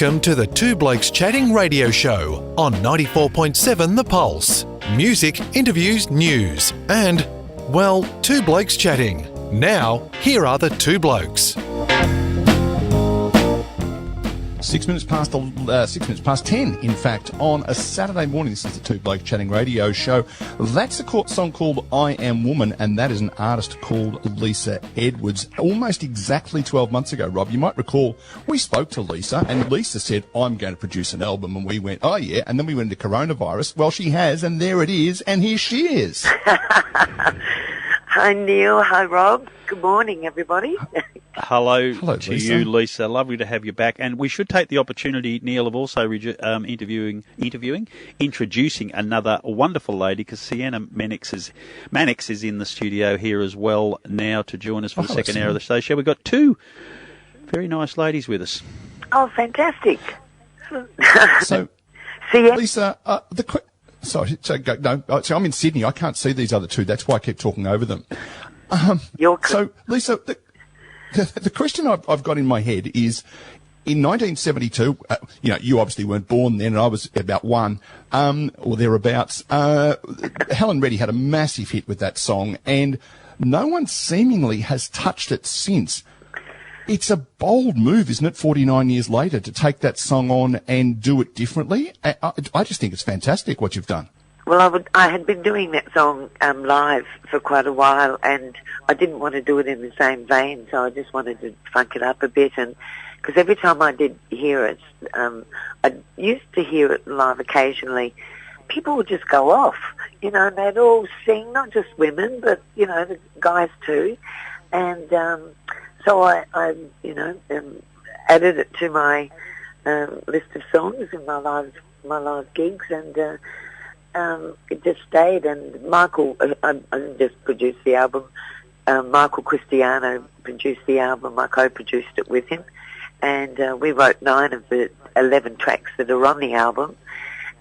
Welcome to the Two Blokes Chatting radio show on 94.7 The Pulse. Music, interviews, news, and, well, Two Blokes Chatting. Now, here are the two blokes. 6 minutes past 10, in fact, on a Saturday morning. This is the Two Blokes Chatting radio show. That's a song called I Am Woman, and that is an artist called Lisa Edwards. Almost exactly 12 months ago, Rob, you might recall, we spoke to Lisa, and Lisa said, I'm going to produce an album, and we went, oh yeah, and then we went into coronavirus. Well, she has, and there it is, and here she is. Hi, Neil. Hi, Rob. Good morning, everybody. Hello to Lisa. you, Lisa. Lovely to have you back. And we should take the opportunity, Neil, of also introducing another wonderful lady, because Sienna Mannix is in the studio here as well now to join us for the second hour of the show. We've got two very nice ladies with us. Oh, fantastic. So, Sienna. Lisa, so I'm in Sydney. I can't see these other two. That's why I keep talking over them. So, Lisa, the question I've got in my head is, in 1972, you obviously weren't born then, and I was about one, or thereabouts. Helen Reddy had a massive hit with that song, and no one seemingly has touched it since. It's a bold move, isn't it, 49 years later, to take that song on and do it differently? I just think it's fantastic what you've done. Well, I had been doing that song live for quite a while, and I didn't want to do it in the same vein, so I just wanted to funk it up a bit. And because every time I did hear it, I used to hear it live occasionally. People would just go off, and they'd all sing, not just women, but the guys too. And so I added it to my list of songs in my live gigs, and it just stayed. And Michael, I didn't just produce the album. Michael Cristiano produced the album. I co-produced it with him, and we wrote 9 of the 11 tracks that are on the album.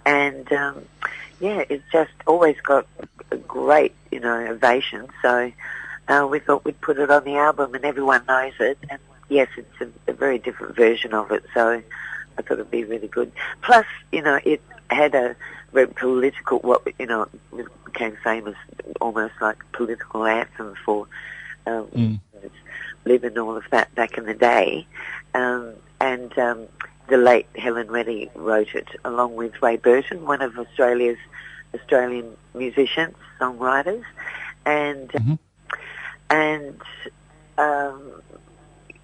And it's just always got a great, ovation. So we thought we'd put it on the album, and everyone knows it. And yes, it's a very different version of it. So I thought it'd be really good. Plus, it had a very political, it became famous, almost like a political anthem for Live and all of that back in the day. And the late Helen Reddy wrote it along with Ray Burton, one of Australian musicians, songwriters, and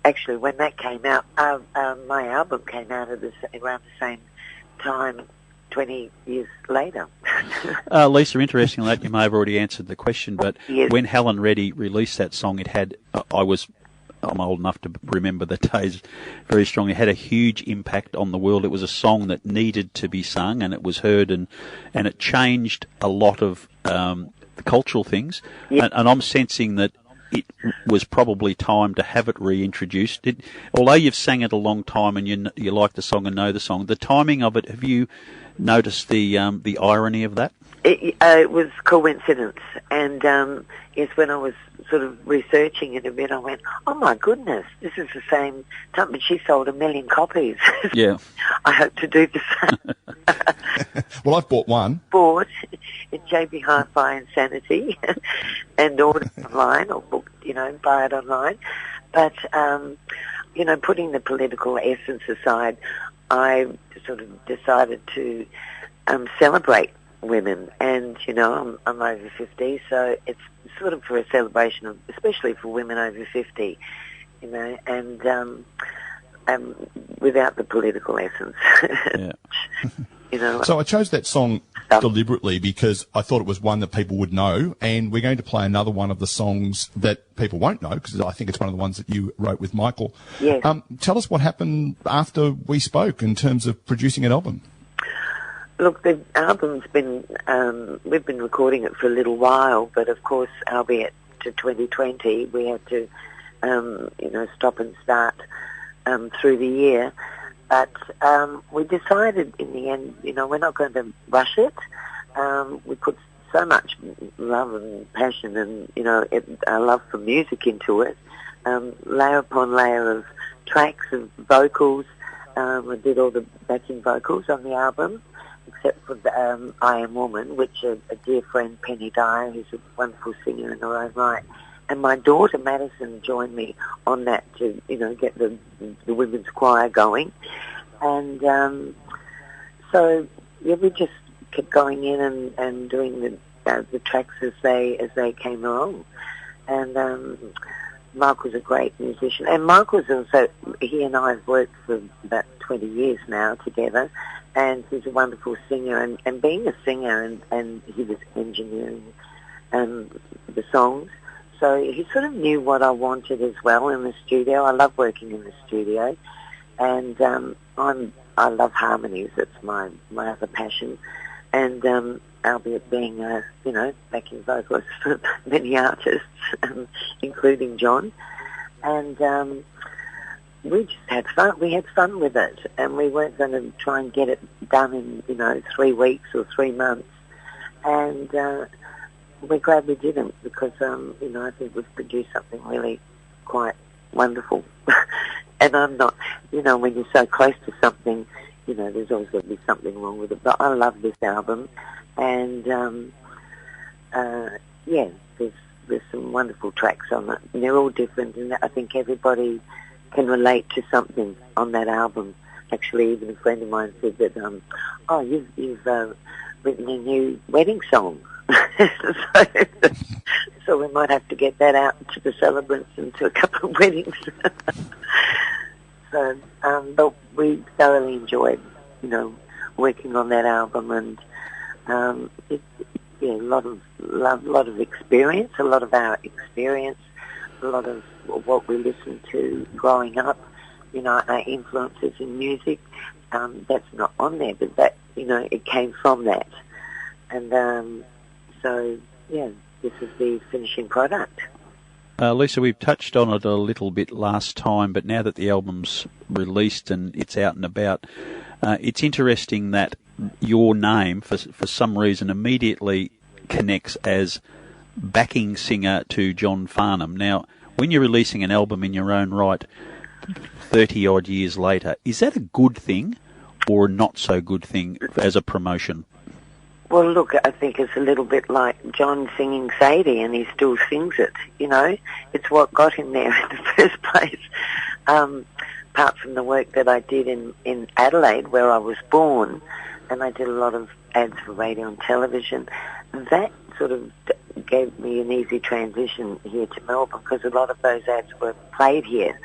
actually when that came out, my album came out at around the same time, 20 years later. Lisa, interesting that you may have already answered the question, but yes. When Helen Reddy released that song, it had, I'm old enough to remember the days very strongly, it had a huge impact on the world. It was a song that needed to be sung, and it was heard, and it changed a lot of the cultural things. Yes. And I'm sensing that it was probably time to have it reintroduced. Although you've sang it a long time and you like the song and know the song, the timing of it, have you noticed the irony of that? It was coincidence, and yes, when I was sort of researching it a bit, I went, oh my goodness, this is the same time, but she sold 1 million copies. Yeah. I hope to do the same. Well, I've bought one. Bought at JB Hi-Fi and Sanity, and ordered online, or booked, buy it online. But, putting the political essence aside, I sort of decided to celebrate women, and I'm over 50, so it's sort of for a celebration of, especially for women over 50, and without the political essence. Yeah. So I chose that song deliberately because I thought it was one that people would know, and we're going to play another one of the songs that people won't know, because I think it's one of the ones that you wrote with Michael. Yes. Tell us what happened after we spoke in terms of producing an album. Look, the album's been, we've been recording it for a little while, but of course, albeit to 2020, we had to, stop and start through the year. But we decided in the end, we're not going to rush it. We put so much love and passion and, our love for music into it, layer upon layer of tracks, of vocals, I did all the backing vocals on the album, except for the, I Am Woman, which a dear friend, Penny Dyer, who's a wonderful singer in her own right, and my daughter Madison joined me on that to, get the women's choir going. And so, yeah, we just kept going in and doing the tracks as they came along. And Mark was a great musician. And Mark was also, he and I have worked for about 20 years now together, and he's a wonderful singer. And being a singer, and he was engineering the songs, so he sort of knew what I wanted as well in the studio. I love working in the studio, and I love harmonies. It's my other passion. And albeit being a, backing vocalist for many artists, including John. And we just had fun. We had fun with it, and we weren't going to try and get it done in, 3 weeks or 3 months. And we're glad we didn't, because, I think we've produced something really quite wonderful. And I'm not, when you're so close to something, there's always going to be something wrong with it. But I love this album, and there's some wonderful tracks on it, and they're all different, and I think everybody can relate to something on that album. Actually, even a friend of mine said that, you've written a new wedding song. So we might have to get that out to the celebrants and to a couple of weddings. So, but we thoroughly enjoyed, working on that album, and a lot of love, a lot of experience, a lot of our experience, a lot of what we listened to growing up, our influences in music. That's not on there, but that, it came from that. And so, this is the finishing product. Lisa, we've touched on it a little bit last time, but now that the album's released and it's out and about, it's interesting that your name, for some reason, immediately connects as backing singer to John Farnham. Now, when you're releasing an album in your own right 30-odd years later, is that a good thing or a not-so-good thing as a promotion? Well, look, I think it's a little bit like John singing Sadie, and he still sings it, It's what got him there in the first place. Apart from the work that I did in Adelaide, where I was born, and I did a lot of ads for radio and television, that sort of gave me an easy transition here to Melbourne, because a lot of those ads were played here,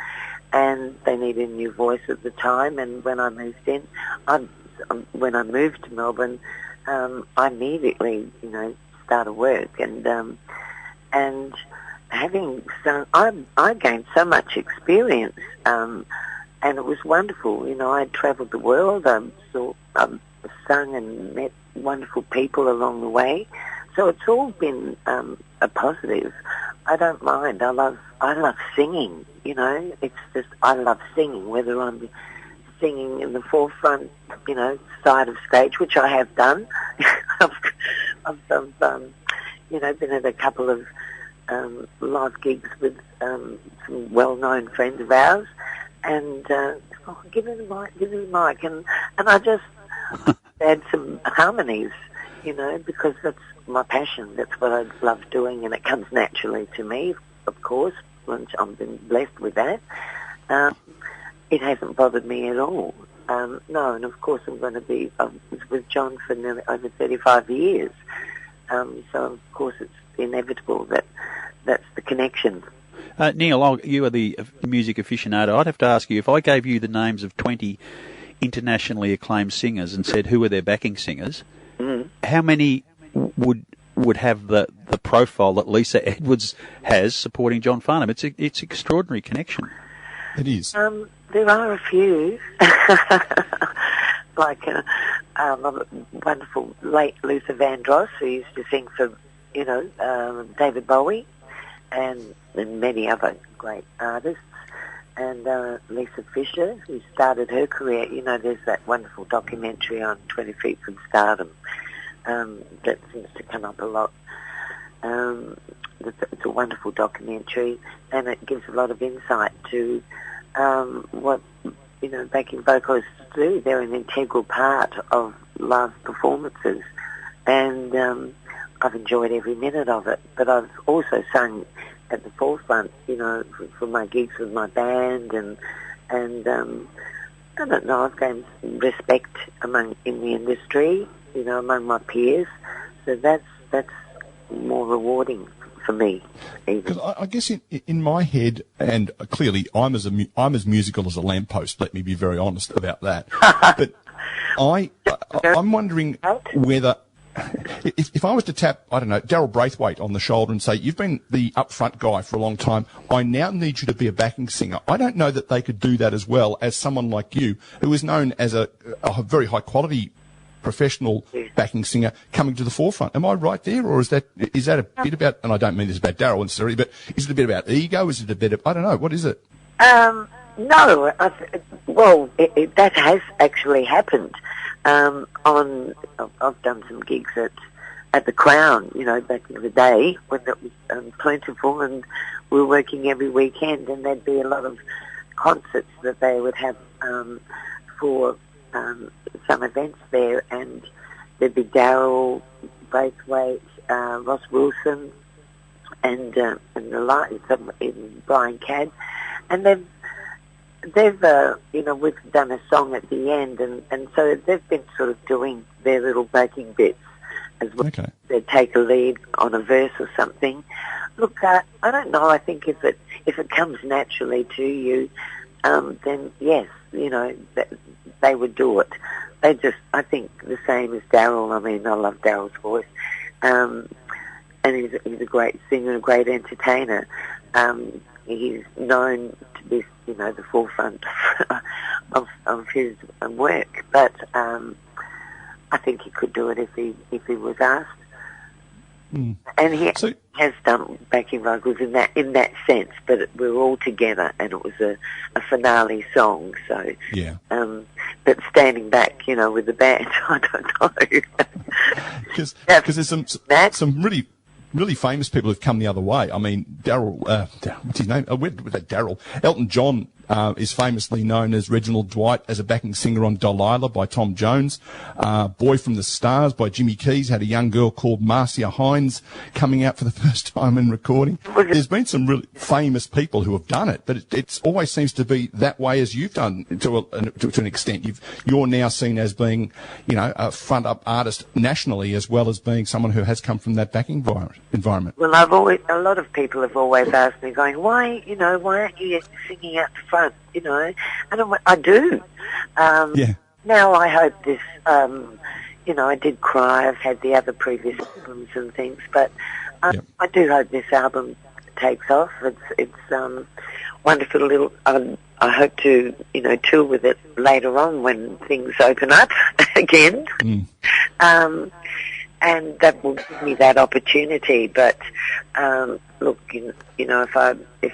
and they needed a new voice at the time. And when I moved in, when I moved to Melbourne, I immediately, started work, and having sung, I gained so much experience, and it was wonderful. I travelled the world, sung and met wonderful people along the way, so it's all been a positive. I don't mind. I love singing. It's just I love singing, whether I'm singing in the forefront, side of stage, which I have done. I've been at a couple of live gigs with some well-known friends of ours, and give me the mic, and I just add some harmonies, because that's my passion. That's what I love doing, and it comes naturally to me, of course, once I've been blessed with that. It hasn't bothered me at all. No, and of course I'm going to be with John for nearly over 35 years. So of course it's inevitable that that's the connection. Neil, you are the music aficionado. I'd have to ask you, if I gave you the names of 20 internationally acclaimed singers and said who are their backing singers, how many would have the profile that Lisa Edwards has supporting John Farnham? It's extraordinary connection. It is. There are a few, like a wonderful late Luther Vandross, who used to sing for, David Bowie, and many other great artists, and Lisa Fisher, who started her career. There's that wonderful documentary on 20 Feet from Stardom that seems to come up a lot. It's a wonderful documentary, and it gives a lot of insight to what backing vocalists do. They're an integral part of live performances, and I've enjoyed every minute of it. But I've also sung at the forefront, for my gigs with my band, and I don't know, I've gained respect in the industry, among my peers. So that's more rewarding for me. Because I guess in my head, and clearly I'm as musical as a lamppost. Let me be very honest about that. But I'm wondering whether if I was to tap, I don't know, Daryl Braithwaite on the shoulder and say, you've been the upfront guy for a long time, I now need you to be a backing singer. I don't know that they could do that as well as someone like you, who is known as a very high quality professional backing singer coming to the forefront. Am I right there, or is that a bit about, and I don't mean this about Daryl necessarily, but is it a bit about ego? Is it a bit of, I don't know, what is it? No, that has actually happened. I've done some gigs at the Crown, back in the day when it was plentiful, and we were working every weekend, and there'd be a lot of concerts that they would have for some events there, and there'd be Daryl Braithwaite, Ross Wilson, and Brian Cadd, and they've we've done a song at the end, and so they've been sort of doing their little backing bits as well. Okay. They take a lead on a verse or something. Look, I don't know. I think if it comes naturally to you, then yes, they would do it. I think the same as Daryl. I mean, I love Daryl's voice, and he's a great singer, a great entertainer. He's known to be, the forefront of his work, but I think he could do it if he was asked. Mm. And he has done backing vocals in that sense, but we're all together, and it was a finale song. So yeah. But standing back, with the band, I don't know. Because there's some really famous people who've come the other way. I mean, Daryl, what's his name? Daryl. Elton John is famously known as Reginald Dwight as a backing singer on Delilah by Tom Jones. Boy from the Stars by Jimmy Keys had a young girl called Marcia Hines coming out for the first time in recording. There's been some really famous people who have done it, but it always seems to be that way as you've done to an extent. You're now seen as being, a front-up artist nationally, as well as being someone who has come from that backing environment. Well, a lot of people have always asked me, going, why aren't you singing out the front, and I do. Yeah. Now I hope this, I did cry. I've had the other previous albums and things, but I do hope this album takes off. It's wonderful little. I hope to, tour with it later on when things open up again. Mm. And that will give me that opportunity. But look, if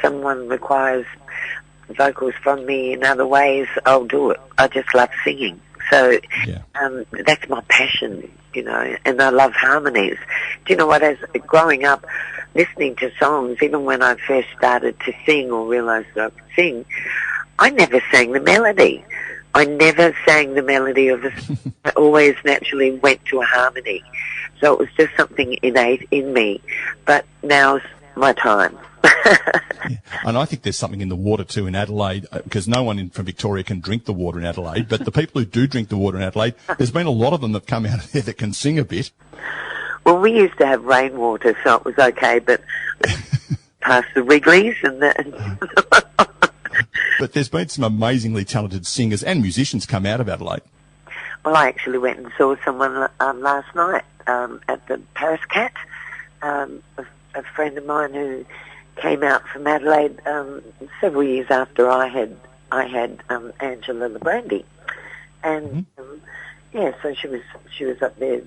someone requires vocals from me in other ways, I'll do it. I just love singing. So that's my passion, and I love harmonies. Do you know what, as growing up, listening to songs, even when I first started to sing or realised that I could sing, I never sang the melody. I never sang the melody of a song. I always naturally went to a harmony. So it was just something innate in me. But now's my time. Yeah. And I think there's something in the water too in Adelaide, because no one from Victoria can drink the water in Adelaide, but the people who do drink the water in Adelaide, there's been a lot of them that come out of there that can sing a bit. Well, we used to have rainwater, so it was okay, but past the Wrigley's and But there's been some amazingly talented singers and musicians come out of Adelaide. Well, I actually went and saw someone last night at the Paris Cat, a friend of mine who came out from Adelaide several years after I had Angela Lebrandi, and so she was up there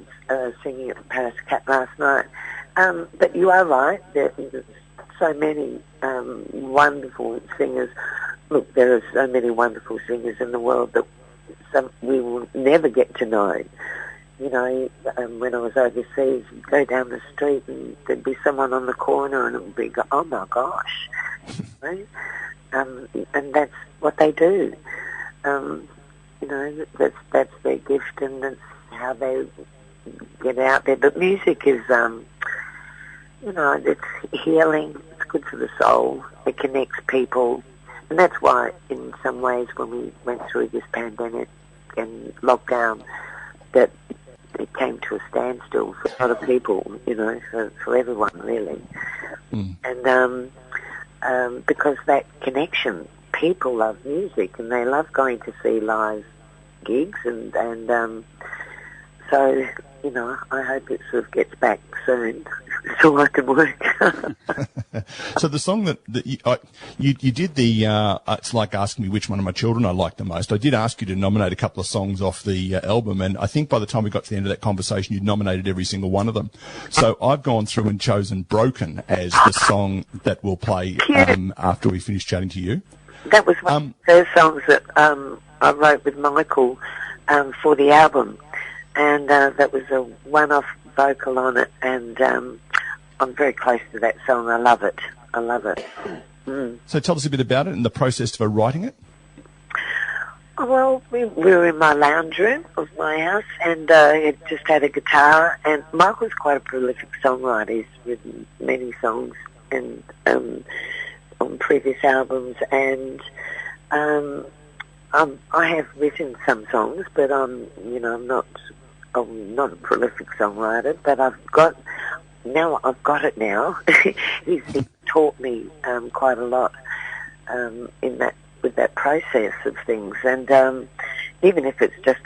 singing at the Paris Cat last night. But you are right, there's so many wonderful singers. Look, there are so many wonderful singers in the world that we will never get to know. When I was overseas, you'd go down the street and there'd be someone on the corner and it would be, oh my gosh. and that's what they do. You know, that's their gift, and that's how they get out there. But music is, you know, it's healing. It's good for the soul. It connects people, and that's why, in some ways, when we went through this pandemic and lockdown, that it came to a standstill for a lot of people. You know, for everyone really, and because that connection. People love music and they love going to see live gigs and so, you know, I hope it sort of gets back soon so I can work. So the song that you did the It's Like Asking Me Which One of My Children I Like the Most. I did ask you to nominate a couple of songs off the album, and I think by the time we got to the end of that conversation you'd nominated every single one of them. So I've gone through and chosen Broken as the song that we'll play after we finish chatting to you. That was one of the first songs that I wrote with Michael for the album, and that was a one-off vocal on it, and I'm very close to that song. I love it. So tell us a bit about it and the process for writing it. Well, we were in my lounge room of my house, and I just had a guitar, and Michael's quite a prolific songwriter. He's written many songs and on previous albums, and I have written some songs, but I'm not a prolific songwriter. But I've got it now. He's taught me quite a lot with that process of things, and even if it's just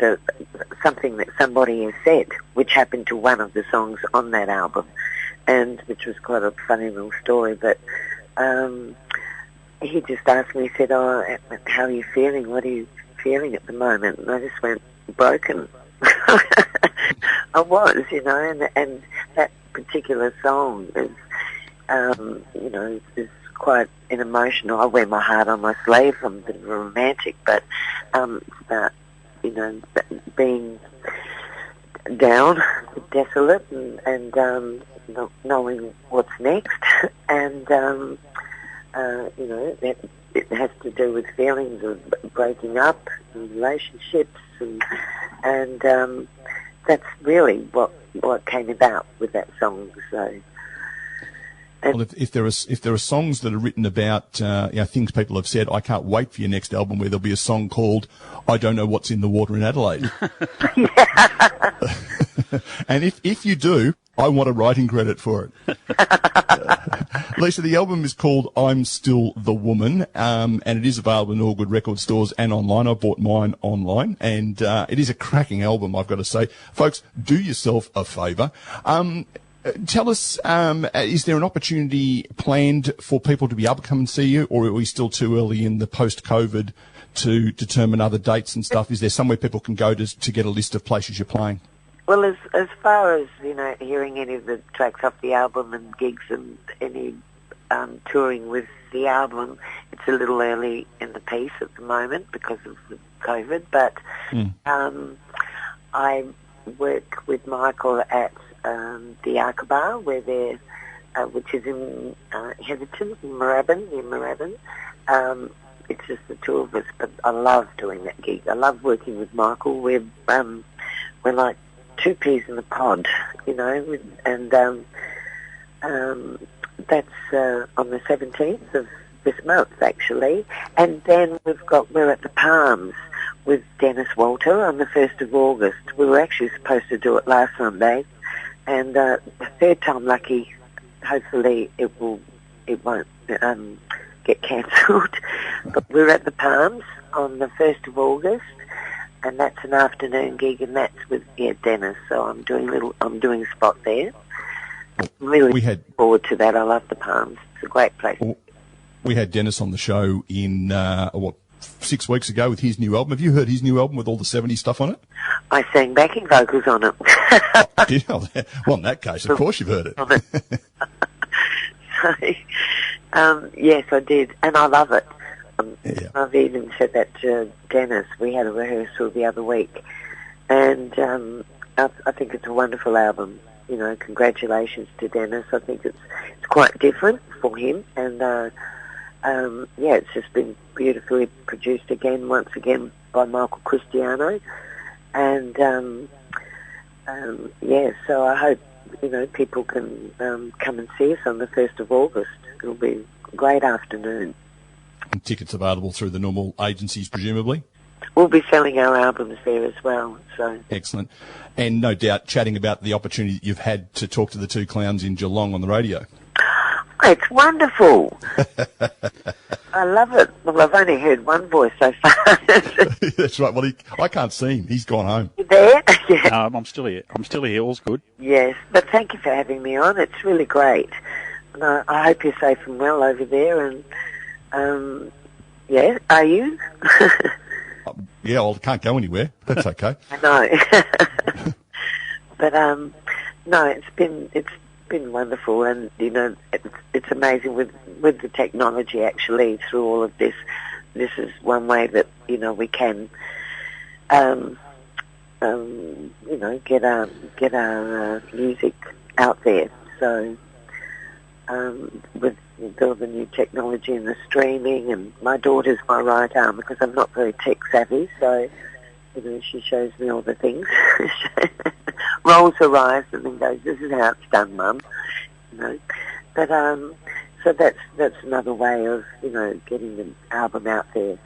something that somebody has said, which happened to one of the songs on that album, and which was quite a funny little story, but. He just asked me, he said, "Oh, how are you feeling? What are you feeling at the moment?" And I just went, broken. I was, you know, and that particular song is, you know, is quite an emotional. I wear my heart on my sleeve. I'm a bit of a romantic, but it's about, you know, being down, desolate, and not knowing what's next, and you know, it has to do with feelings of breaking up in relationships, and that's really what came about with that song. So, well, if there are songs that are written about you know, things people have said, I can't wait for your next album where there'll be a song called "I Don't Know What's in the Water in Adelaide." And if you do, I want a writing credit for it. Lisa, the album is called I'm Still the Woman, and it is available in all good record stores and online. I bought mine online, and it is a cracking album, I've got to say. Folks, do yourself a favour. Tell us, is there an opportunity planned for people to be able to come and see you, or are we still too early in the post-COVID to determine other dates and stuff? Is there somewhere people can go to get a list of places you're playing? Well, as far as, you know, hearing any of the tracks off the album and gigs and any touring with the album, it's a little early in the piece at the moment because of the COVID, but I work with Michael at the Arkabar, where they're, which is in Heatherton, in Moorabbin. It's just the two of us, but I love doing that gig. I love working with Michael. We're like two peas in a pod, you know, and that's on the 17th of this month, actually. And then we're at the Palms with Dennis Walter on the 1st of August. We were actually supposed to do it last Sunday, and the third time lucky, hopefully it won't get cancelled. But we're at the Palms on the 1st of August, and that's an afternoon gig, and that's with Dennis. So I'm doing a spot there. Really looking forward to that. I love the Palms. It's a great place. We had Dennis on the show in 6 weeks ago with his new album. Have you heard his new album with all the 70s stuff on it? I sang backing vocals on it. Well, in that case, of course you've heard it. So, yes, I did, and I love it. Yeah. I've even said that to Dennis. We had a rehearsal the other week, and I think it's a wonderful album. You know, congratulations to Dennis. I think it's quite different for him, and it's just been beautifully produced once again by Michael Cristiano. And, so I hope, people can come and see us on the 1st of August. It'll be a great afternoon. And tickets available through the normal agencies, presumably? We'll be selling our albums there as well. So excellent. And no doubt chatting about the opportunity that you've had to talk to the two clowns in Geelong on the radio. It's wonderful. I love it. Well, I've only heard one voice so far. That's right. Well, I can't see him. He's gone home. You there? Yeah. No, I'm still here. All's good. Yes, but thank you for having me on. It's really great. And I hope you're safe and well over there. And, are you? Yeah, well, I can't go anywhere. That's okay. I know. But, no, it's been wonderful, and it's amazing with the technology actually through all of this. This is one way that we can get our music out there. So with all the new technology and the streaming, and my daughter's my right arm because I'm not very tech savvy, so she shows me all the things. Rolls her eyes and then goes, "This is how it's done, Mum." But so that's another way of getting the album out there.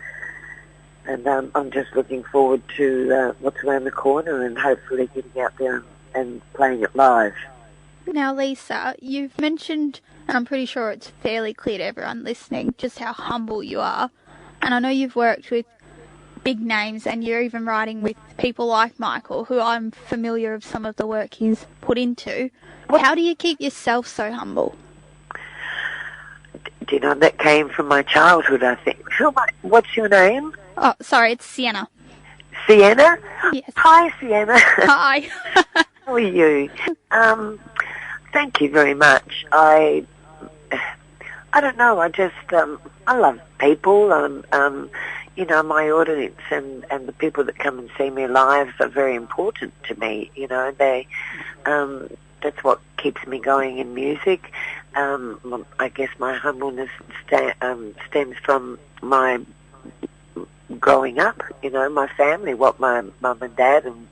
And I'm just looking forward to what's around the corner and hopefully getting out there and playing it live. Now, Lisa, you've mentioned, and I'm pretty sure it's fairly clear to everyone listening, just how humble you are. And I know you've worked with big names, and you're even writing with people like Michael, who I'm familiar of some of the work he's put into. How do you keep yourself so humble? That came from my childhood, I think. What's your name? Oh, sorry, it's Sienna. Sienna? Yes. Hi, Sienna. Hi. How are you? Thank you very much. I don't know. I just I love people. My audience and the people that come and see me live are very important to me. They that's what keeps me going in music. I guess my humbleness stems from my growing up. My family, what my mum and dad and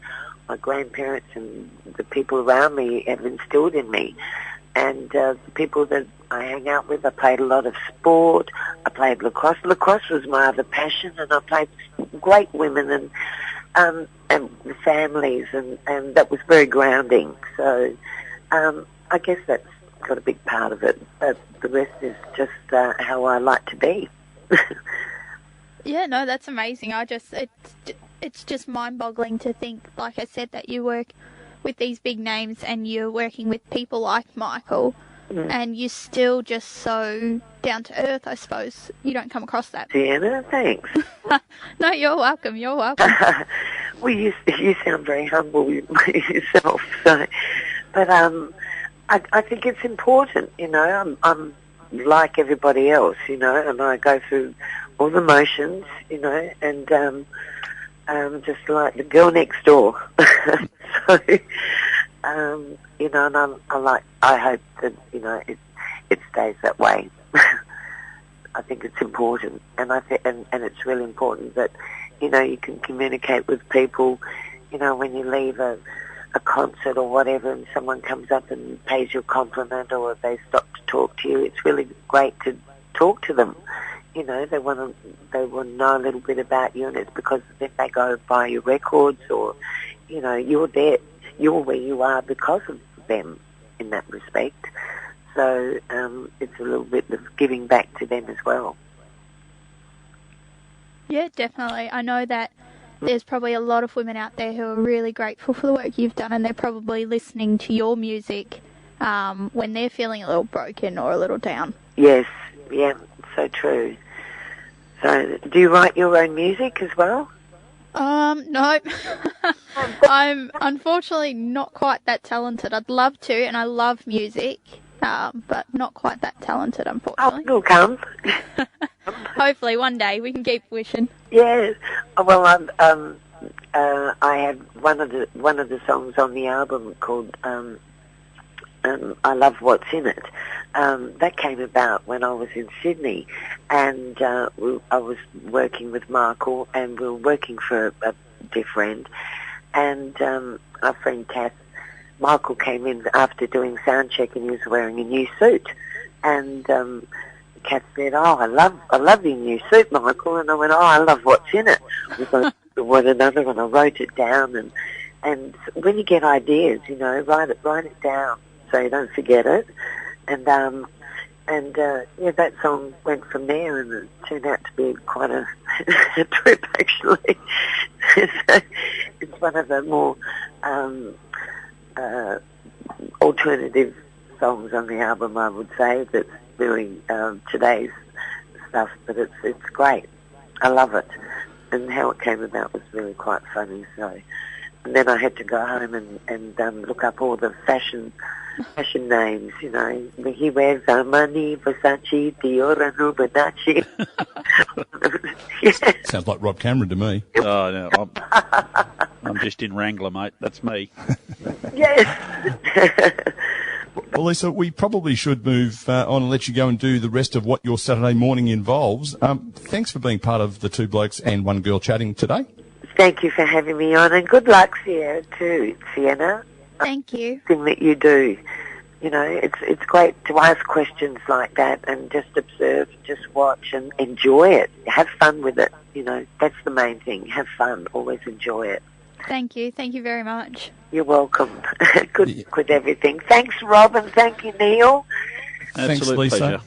my grandparents and the people around me have instilled in me. And the people that I hang out with, I played a lot of sport. I played lacrosse. Lacrosse was my other passion, and I played great women and the families, and that was very grounding. So I guess that's got a big part of it. But the rest is just how I like to be. Yeah, no, that's amazing. It's just mind-boggling to think, like I said, that you work with these big names and you're working with people like Michael, and you're still just so down to earth, I suppose. You don't come across that. Sienna, thanks. No, you're welcome. You're welcome. Well, you sound very humble yourself. So, but I think it's important. I'm like everybody else. And I go through all the motions. And just like the girl next door. So, and I hope that, it stays that way. I think it's important, and and it's really important that, you can communicate with people, when you leave a concert or whatever, and someone comes up and pays you a compliment or they stop to talk to you. It's really great to talk to them. They want to know a little bit about you, and it's because then they go buy your records, or you're there, you're where you are because of them in that respect. So it's a little bit of giving back to them as well. Yeah, definitely. I know that there's probably a lot of women out there who are really grateful for the work you've done, and they're probably listening to your music when they're feeling a little broken or a little down. Yes, yeah, so true. So, do you write your own music as well? No. I'm unfortunately not quite that talented. I'd love to, and I love music, but not quite that talented, unfortunately. Oh, it'll come. Hopefully one day we can keep wishing. Yes. Well, I had one of the songs on the album called I Love What's In It. That came about when I was in Sydney, and I was working with Michael, and we were working for a dear friend, and our friend Kath, Michael came in after doing sound check, and he was wearing a new suit, and Kath said, "Oh, I love your new suit, Michael," and I went, "Oh, I love what's in it." We both to one another, and I wrote it down, and when you get ideas, you know, write it down so you don't forget it. And yeah, that song went from there, and it turned out to be quite a trip, actually. It's one of the more alternative songs on the album, I would say, that's really today's stuff, but it's great. I love it. And how it came about was really quite funny. So, and then I had to go home and look up all the fashion names. You know, he wears Armani, Versace, Dior, and Rubinacci. Yeah. Sounds like Rob Cameron to me. Oh no, I'm just in Wrangler, mate. That's me. Yes. Well, Lisa, we probably should move on and let you go and do the rest of what your Saturday morning involves. Thanks for being part of the Two Blokes and One Girl chatting today. Thank you for having me on, and good luck, Sienna, too, Sienna. Thank you. Thing that you do. You know, it's great to ask questions like that and just observe, just watch and enjoy it. Have fun with it. You know, that's the main thing. Have fun. Always enjoy it. Thank you. Thank you very much. You're welcome. Good luck with everything. Thanks, Rob, and thank you, Neil. Thanks, Lisa. Pleasure.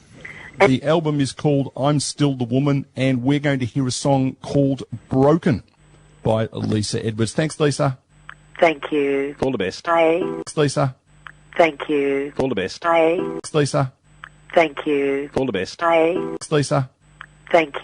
The album is called I'm Still the Woman, and we're going to hear a song called Broken by Lisa Edwards. Thanks, Lisa. Thank you. All the best. Bye. Thanks, Lisa. Thank you. All the best. Bye. Thanks, Lisa. Thank you. All the best. Bye. Thanks, Lisa. Thank you.